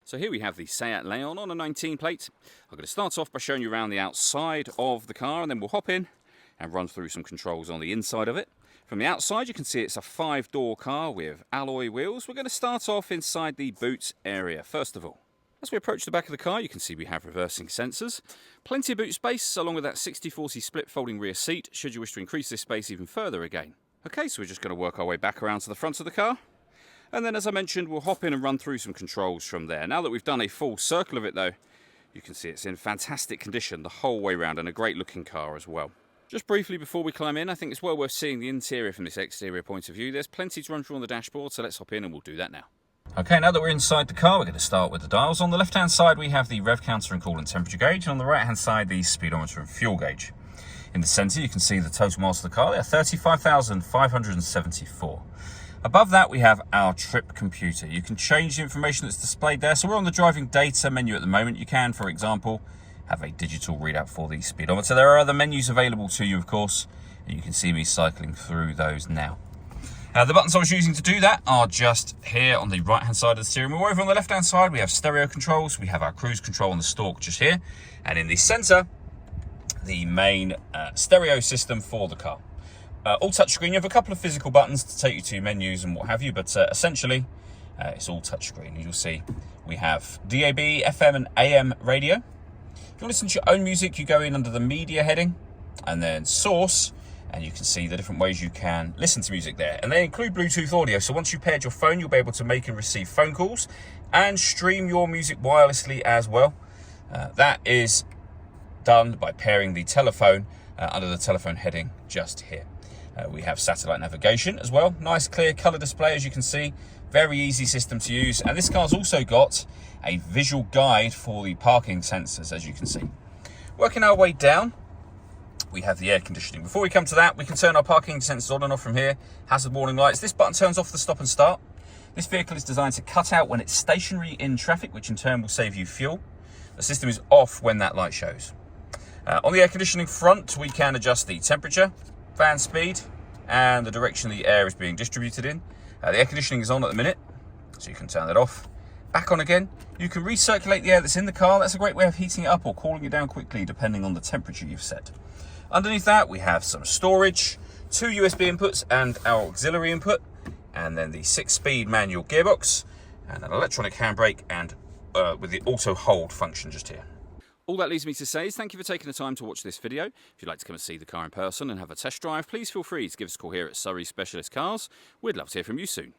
So here we have the Seat Leon on a 19 plate. I'm going to start off by showing you around the outside of the car, and then we'll hop in and run through some controls on the inside of it. From the outside you can see it's a 5-door car with alloy wheels. We're going to start off inside the boot area first of all. As we approach the back of the car you can see we have reversing sensors. Plenty of boot space along with that 60-40 split folding rear seat should you wish to increase this space even further again. Okay, so we're just going to work our way back around to the front of the car. And then, as I mentioned, we'll hop in and run through some controls from there. Now that we've done a full circle of it, though, you can see it's in fantastic condition the whole way around, and a great looking car as well. Just briefly before we climb in, I think it's well worth seeing the interior from this exterior point of view. There's plenty to run through on the dashboard, so let's hop in and we'll do that now. Okay, now that we're inside the car, we're going to start with the dials. On the left-hand side, we have the rev counter and coolant temperature gauge, and on the right-hand side, the speedometer and fuel gauge. In the centre, you can see the total miles of the car. They are 35,574. Above that we have our trip computer. You can change the information that's displayed there. So we're on the driving data menu at the moment. You can, for example, have a digital readout for the speedometer. There are other menus available to you, of course, and you can see me cycling through those now. The buttons I was using to do that are just here on the right hand side of the steering wheel. Over on the left hand side we have stereo controls. We have our cruise control on the stalk just here, and in the centre the main stereo system for the car. All touchscreen. You have a couple of physical buttons to take you to menus and what have you, but essentially it's all touchscreen. You'll see we have DAB, FM and AM radio. If you want to listen to your own music, you go in under the media heading and then source, and you can see the different ways you can listen to music there. And they include Bluetooth audio, so once you've paired your phone, you'll be able to make and receive phone calls and stream your music wirelessly as well. That is done by pairing the telephone under the telephone heading just here. We have satellite navigation as well. Nice clear colour display, as you can see. Very easy system to use. And this car's also got a visual guide for the parking sensors, as you can see. Working our way down, we have the air conditioning. Before we come to that, we can turn our parking sensors on and off from here. Hazard warning lights. This button turns off the stop and start. This vehicle is designed to cut out when it's stationary in traffic, which in turn will save you fuel. The system is off when that light shows. On the air conditioning front, we can adjust the temperature, fan speed, and the direction the air is being distributed in. The air conditioning is on at the minute, so you can turn that off. Back on again. You can recirculate the air that's in the car. That's a great way of heating it up or cooling it down quickly, depending on the temperature you've set. Underneath that, we have some storage, 2 USB inputs and our auxiliary input, and then the 6-speed manual gearbox, and an electronic handbrake, and with the auto hold function just here. All that leaves me to say is thank you for taking the time to watch this video. If you'd like to come and see the car in person and have a test drive, please feel free to give us a call here at Surrey Specialist Cars. We'd love to hear from you soon.